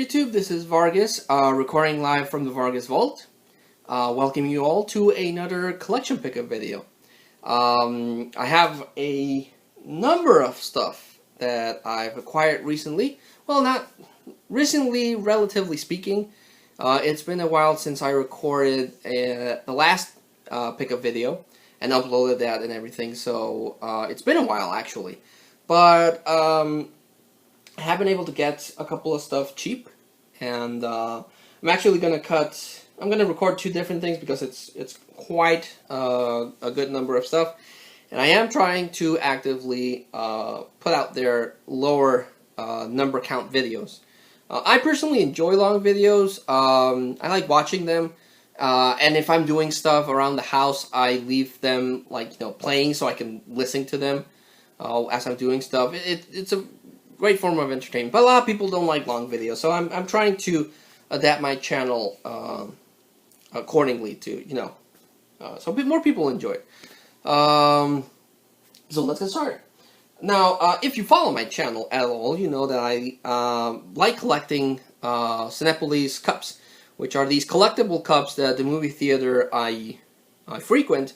YouTube? This is Vargas, recording live from the Vargas Vault. Welcoming you all to another collection pickup video. I have a number of stuff that I've acquired recently. Well, not recently, relatively speaking. It's been a while since I recorded the last pickup video and uploaded that and everything, so it's been a while actually. But I have been able to get a couple of stuff cheap, and I'm actually going to I'm going to record two different things because it's quite a good number of stuff, and I am trying to actively put out their lower number count videos. I personally enjoy long videos. I like watching them, and if I'm doing stuff around the house, I leave them playing so I can listen to them as I'm doing stuff. It's a great form of entertainment, but a lot of people don't like long videos, so I'm trying to adapt my channel accordingly to so more people enjoy it. So let's get started. Now, if you follow my channel at all, you know that I like collecting Cinepolis cups, which are these collectible cups that the movie theater I frequent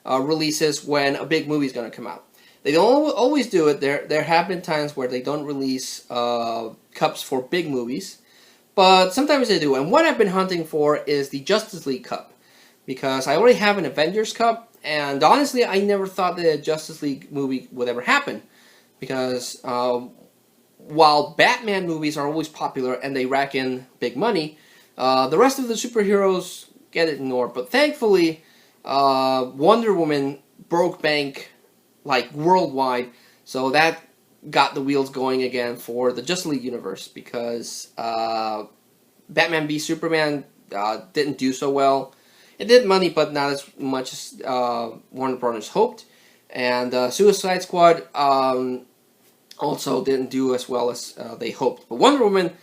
releases when a big movie is going to come out. They don't always do it. There have been times where they don't release cups for big movies, but sometimes they do. And what I've been hunting for is the Justice League cup, because I already have an Avengers cup, and honestly, I never thought that a Justice League movie would ever happen, because while Batman movies are always popular and they rack in big money, the rest of the superheroes get ignored. But thankfully, Wonder Woman broke bank worldwide, so that got the wheels going again for the Justice League universe, because Batman v Superman didn't do so well. It did money, but not as much as Warner Brothers hoped, and Suicide Squad also didn't do as well as they hoped. But Wonder Woman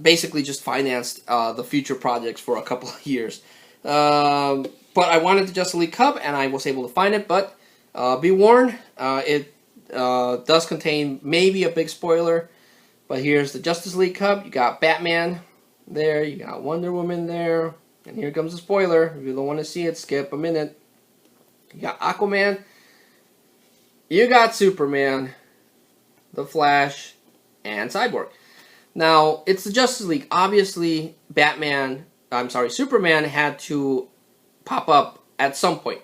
basically just financed the future projects for a couple of years. But I wanted the Justice League Cup, and I was able to find it, but be warned, it does contain maybe a big spoiler, but here's the Justice League Cup. You got Batman there, you got Wonder Woman there, and here comes the spoiler. If you don't want to see it, skip a minute. You got Aquaman, you got Superman, the Flash, and Cyborg. Now, it's the Justice League. Obviously, Superman had to pop up at some point.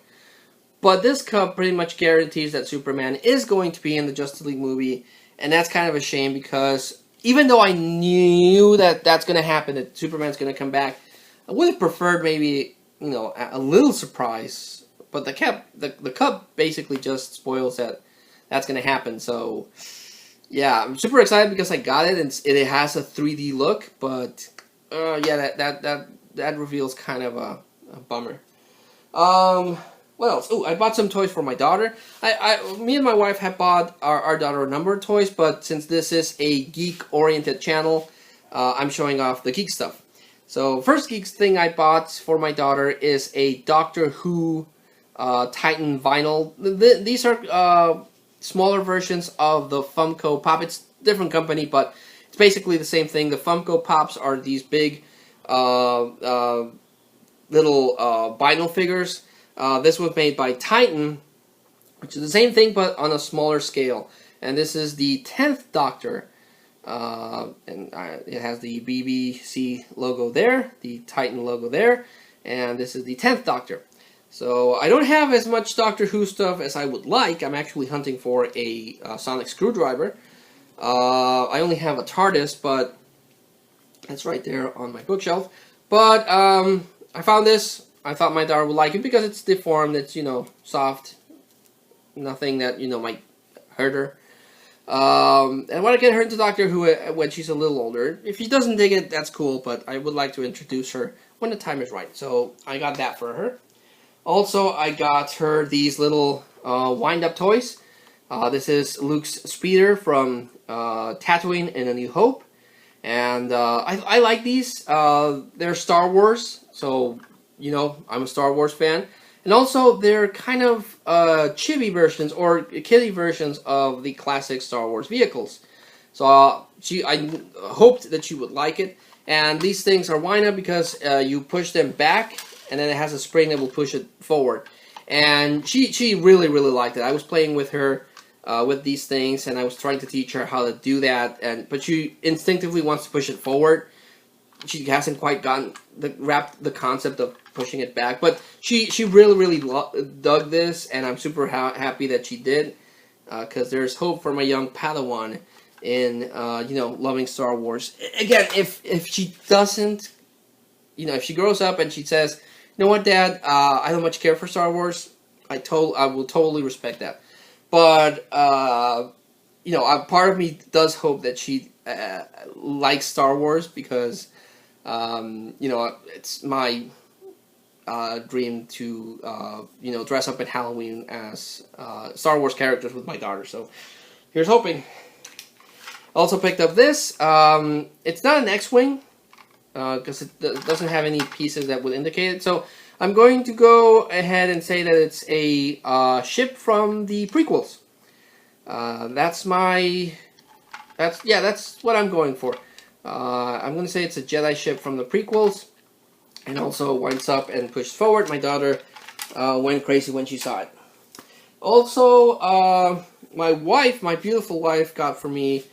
But this cup pretty much guarantees that Superman is going to be in the Justice League movie, and that's kind of a shame, because even though I knew that that's going to happen, that Superman's going to come back, I would have preferred maybe, a little surprise. But the cup basically just spoils that that's going to happen. So, yeah, I'm super excited because I got it, and it has a 3D look, but yeah, that reveals kind of a bummer. What else? Oh, I bought some toys for my daughter. Me and my wife have bought our daughter a number of toys, but since this is a geek-oriented channel, I'm showing off the geek stuff. So, first geek thing I bought for my daughter is a Doctor Who Titan vinyl. These are smaller versions of the Funko Pop. It's a different company, but it's basically the same thing. The Funko Pops are these big little vinyl figures. This was made by Titan, which is the same thing but on a smaller scale. And this is the 10th Doctor, and it has the BBC logo there, the Titan logo there, and this is the 10th Doctor. So I don't have as much Doctor Who stuff as I would like. I'm actually hunting for a sonic screwdriver. I only have a TARDIS, but that's right there on my bookshelf. But I found this. I thought my daughter would like it because it's deformed, it's, soft, nothing that, might hurt her. And I want to get her into Doctor Who when she's a little older. If she doesn't dig it, that's cool, but I would like to introduce her when the time is right. So I got that for her. Also, I got her these little wind-up toys. This is Luke's speeder from Tatooine in A New Hope. And I like these. They're Star Wars, so I'm a Star Wars fan. And also, they're kind of chibi versions or kiddie versions of the classic Star Wars vehicles. So I hoped that you would like it. And these things are wind-up because you push them back, and then it has a spring that will push it forward. And she really, really liked it. I was playing with her with these things, and I was trying to teach her how to do that. But she instinctively wants to push it forward. She hasn't quite wrapped the concept of pushing it back. But she really, really dug this, and I'm super happy that she did. Because there's hope for my young Padawan in, loving Star Wars. Again, if she doesn't, if she grows up and she says, you know what, Dad, I don't much care for Star Wars, I will totally respect that. But, part of me does hope that she likes Star Wars because, it's my dream to, dress up at Halloween as Star Wars characters with my daughter. So, here's hoping. Also picked up this. It's not an X-Wing, because it doesn't have any pieces that would indicate it. So, I'm going to go ahead and say that it's a ship from the prequels. That's what I'm going for. I'm going to say it's a Jedi ship from the prequels. And also winds up and pushed forward. My daughter went crazy when she saw it. Also, my beautiful wife, got for me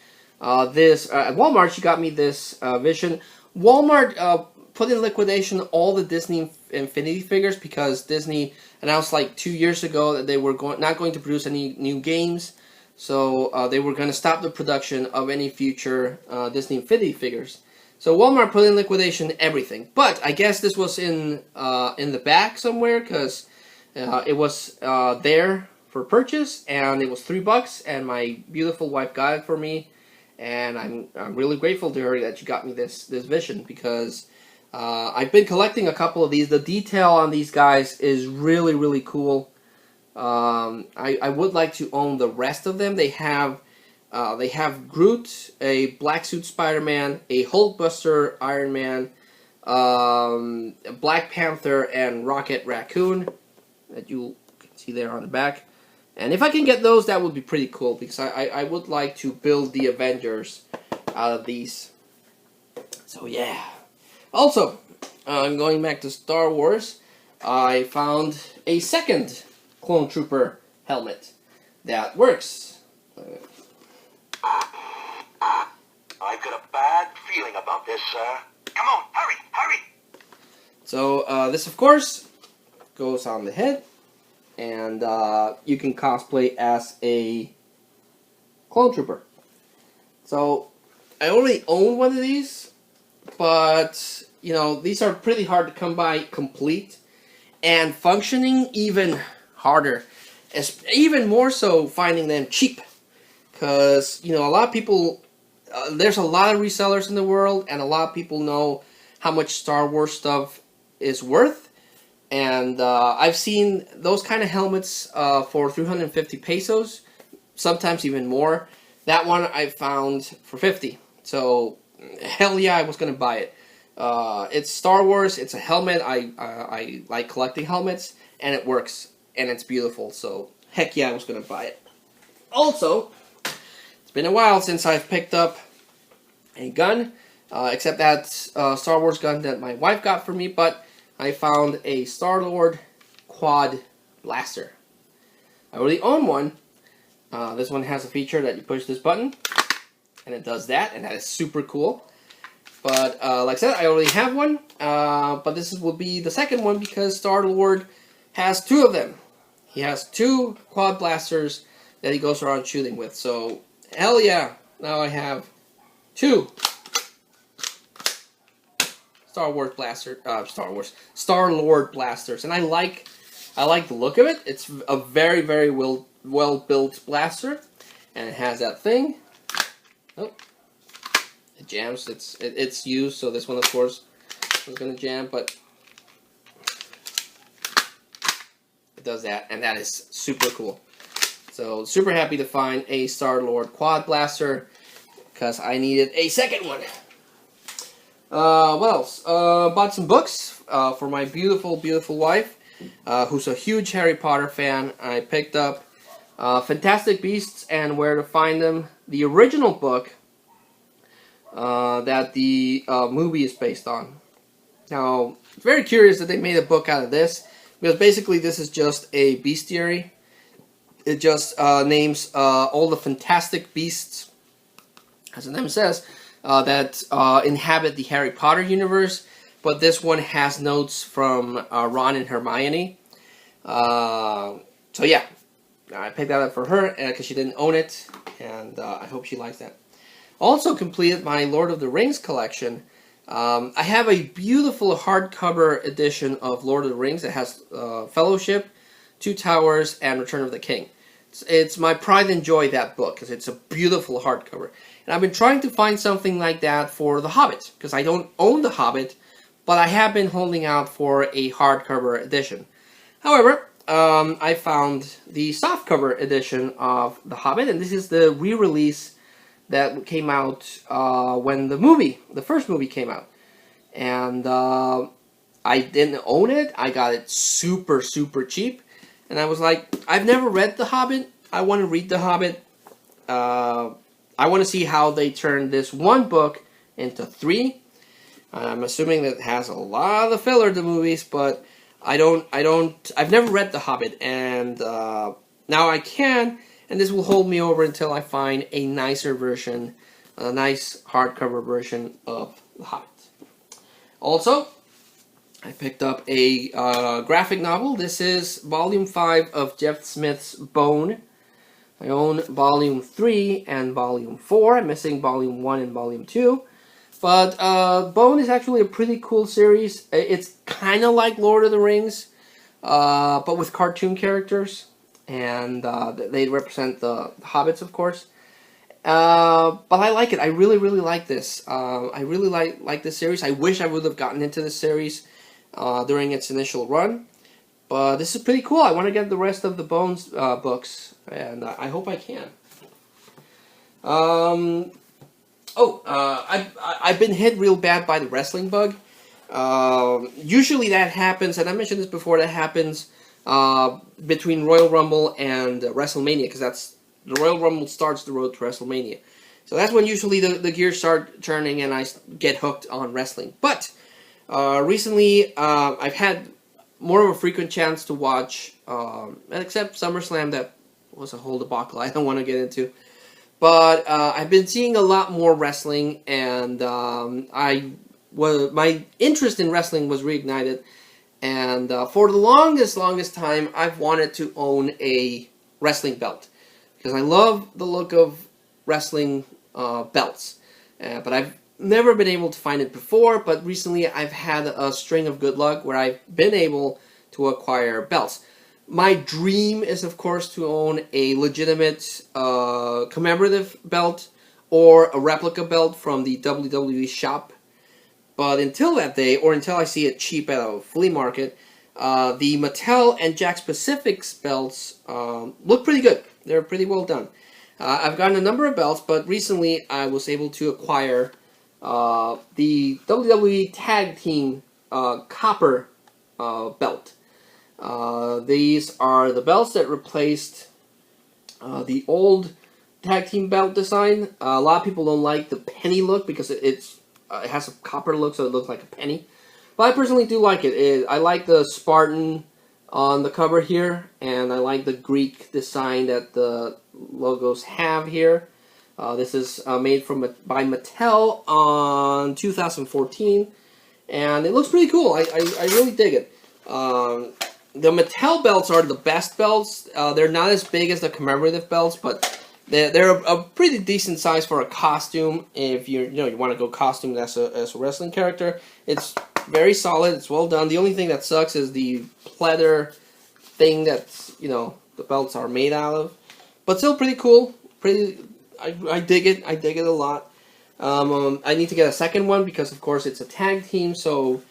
this. At Walmart, she got me this Vision. Walmart put in liquidation all the Disney Infinity figures because Disney announced like 2 years ago that they were not going to produce any new games. So they were going to stop the production of any future Disney Infinity figures. So Walmart put in liquidation everything, but I guess this was in the back somewhere because it was there for purchase, and it was $3, and my beautiful wife got it for me, and I'm really grateful to her that she got me this Vision because I've been collecting a couple of these. The detail on these guys is really, really cool. I would like to own the rest of them. They have Groot, a Black Suit Spider-Man, a Hulkbuster Iron Man, Black Panther, and Rocket Raccoon that you can see there on the back. And if I can get those, that would be pretty cool because I would like to build the Avengers out of these. So yeah. Also, going back to Star Wars, I found a second Clone Trooper helmet that works. I've got a bad feeling about this, sir. Come on, hurry! So, this, of course, goes on the head, and you can cosplay as a Clone Trooper. So, I already own one of these, but, these are pretty hard to come by complete, and functioning even harder. Even more so finding them cheap. Because, a lot of people, there's a lot of resellers in the world, and a lot of people know how much Star Wars stuff is worth. And I've seen those kind of helmets for 350 pesos, sometimes even more. That one I found for 50. So, hell yeah, I was going to buy it. It's Star Wars, it's a helmet, I like collecting helmets, and it works, and it's beautiful. So, heck yeah, I was going to buy it. Also, it's been a while since I've picked up a gun, except that Star Wars gun that my wife got for me, but I found a Star-Lord quad blaster. I already own one. This one has a feature that you push this button, and it does that, and that is super cool. But, like I said, I already have one, but this will be the second one because Star-Lord has two of them. He has two quad blasters that he goes around shooting with, so hell yeah, now I have two Star-Lord blasters, and I like the look of it. It's a very, very well built blaster, and it has that thing. Oh, it jams. It's used, so this one, of course, is going to jam, but it does that, and that is super cool. So, super happy to find a Star-Lord quad blaster, because I needed a second one. What else? Bought some books for my beautiful, beautiful wife, who's a huge Harry Potter fan. I picked up Fantastic Beasts and Where to Find Them, the original book, that the movie is based on. Now, very curious that they made a book out of this, because basically this is just a bestiary. It just names all the fantastic beasts, as the name says, that inhabit the Harry Potter universe. But this one has notes from Ron and Hermione. So yeah, I picked that up for her because she didn't own it, and I hope she likes that. Also completed my Lord of the Rings collection. I have a beautiful hardcover edition of Lord of the Rings that has Fellowship, Two Towers, and Return of the King. It's my pride and joy, that book, because it's a beautiful hardcover. And I've been trying to find something like that for The Hobbit, because I don't own The Hobbit, but I have been holding out for a hardcover edition. However, I found the softcover edition of The Hobbit, and this is the re-release that came out when the first movie came out. And I didn't own it. I got it super, super cheap. And I was like, I've never read The Hobbit. I want to read The Hobbit. I want to see how they turn this one book into 3. I'm assuming that it has a lot of filler, the movies, but I've never read The Hobbit, and now I can, and this will hold me over until I find a nicer version, a nice hardcover version of The Hobbit. Also, I picked up a graphic novel. This is Volume 5 of Jeff Smith's Bone. I own Volume 3 and Volume 4. I'm missing Volume 1 and Volume 2. But Bone is actually a pretty cool series. It's kind of like Lord of the Rings, but with cartoon characters. And they represent the hobbits, of course. But I like it. I really, really like this. I really like this series. I wish I would have gotten into this series during its initial run. But this is pretty cool. I want to get the rest of the Bones books, and I hope I can. I've been hit real bad by the wrestling bug. Usually that happens, and I mentioned this before, that happens between Royal Rumble and WrestleMania, because the Royal Rumble starts the road to WrestleMania. So that's when usually the gears start turning and I get hooked on wrestling. But recently I've had more of a frequent chance to watch, except SummerSlam, that was a whole debacle I don't want to get into. But I've been seeing a lot more wrestling, and my interest in wrestling was reignited. And for the longest time, I've wanted to own a wrestling belt, because I love the look of wrestling belts. But I've never been able to find it before. But recently, I've had a string of good luck where I've been able to acquire belts. My dream is, of course, to own a legitimate commemorative belt or a replica belt from the WWE shop. But until that day, or until I see it cheap at a flea market, the Mattel and Jakks Pacific's belts look pretty good. They're pretty well done. I've gotten a number of belts, but recently I was able to acquire the WWE Tag Team Copper belt. These are the belts that replaced the old tag team belt design. A lot of people don't like the penny look because it has a copper look, so it looks like a penny. But I personally do like it. I like the Spartan on the cover here, and I like the Greek design that the logos have here. This is made by Mattel on 2014, and it looks pretty cool. I really dig it. The Mattel belts are the best belts. They're not as big as the commemorative belts, but they're a pretty decent size for a costume. If you want to go costumed as a wrestling character, it's very solid. It's well done. The only thing that sucks is the pleather thing that's the belts are made out of, but still pretty cool. I dig it. I dig it a lot. I need to get a second one because, of course, it's a tag team, so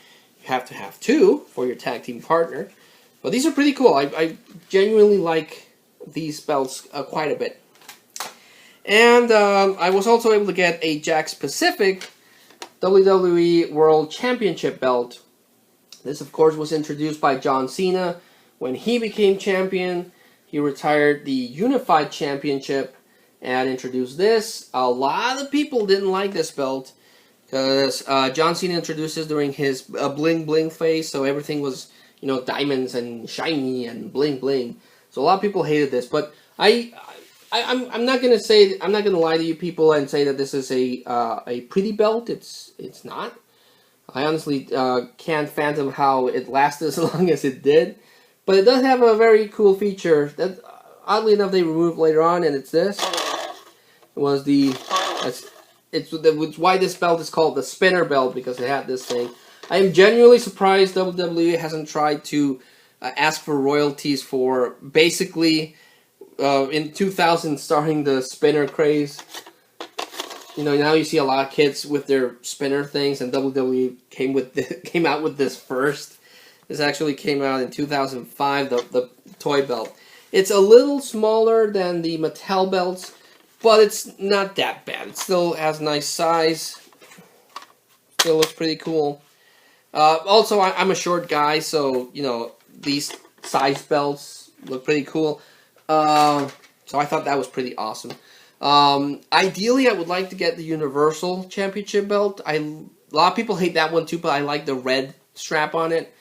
you have to have 2 for your tag team partner. But these are pretty cool. I genuinely like these belts quite a bit. And I was also able to get a Jakks Pacific WWE World Championship belt. This, of course, was introduced by John Cena when he became champion. He retired the Unified Championship, and introduced this. A lot of people didn't like this belt because John Cena introduced this during his bling bling phase, so everything was, you know, diamonds and shiny and bling bling. So a lot of people hated this, but I'm not gonna say, I'm not gonna lie to you people and say that this is a pretty belt. It's not. I honestly can't fathom how it lasted as long as it did, but it does have a very cool feature that oddly enough they removed later on, and it's this. It was it's why this belt is called the spinner belt, because it had this thing. I am genuinely surprised WWE hasn't tried to ask for royalties for basically in 2000 starting the spinner craze. You know, now you see a lot of kids with their spinner things, and WWE came out with this first. This actually came out in 2005, the toy belt. It's a little smaller than the Mattel belts, but it's not that bad. It still has nice size. Still looks pretty cool. Also, I'm a short guy, so, you know, these size belts look pretty cool. So I thought that was pretty awesome. Ideally, I would like to get the Universal Championship belt. A lot of people hate that one too, but I like the red strap on it.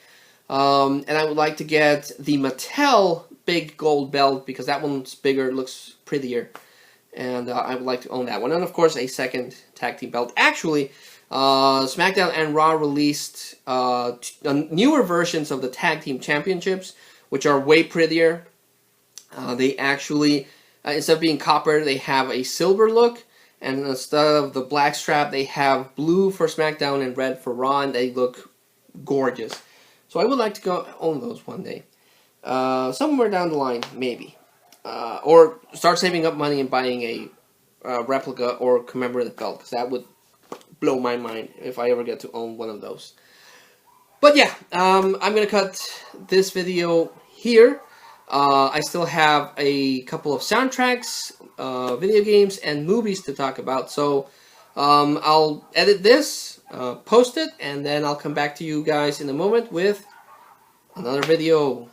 And I would like to get the Mattel big gold belt, because that one's bigger, looks prettier. And I would like to own that one. And of course, a second tag team belt. Actually, SmackDown and Raw released newer versions of the tag team championships, which are way prettier. They actually, instead of being copper, they have a silver look. And instead of the black strap, they have blue for SmackDown and red for Raw. And they look gorgeous. So I would like to go own those one day. Somewhere down the line, maybe. Or start saving up money and buying a replica or commemorative belt, because that would blow my mind if I ever get to own one of those. But yeah, I'm going to cut this video here. I still have a couple of soundtracks, video games, and movies to talk about. So I'll edit this, post it, and then I'll come back to you guys in a moment with another video.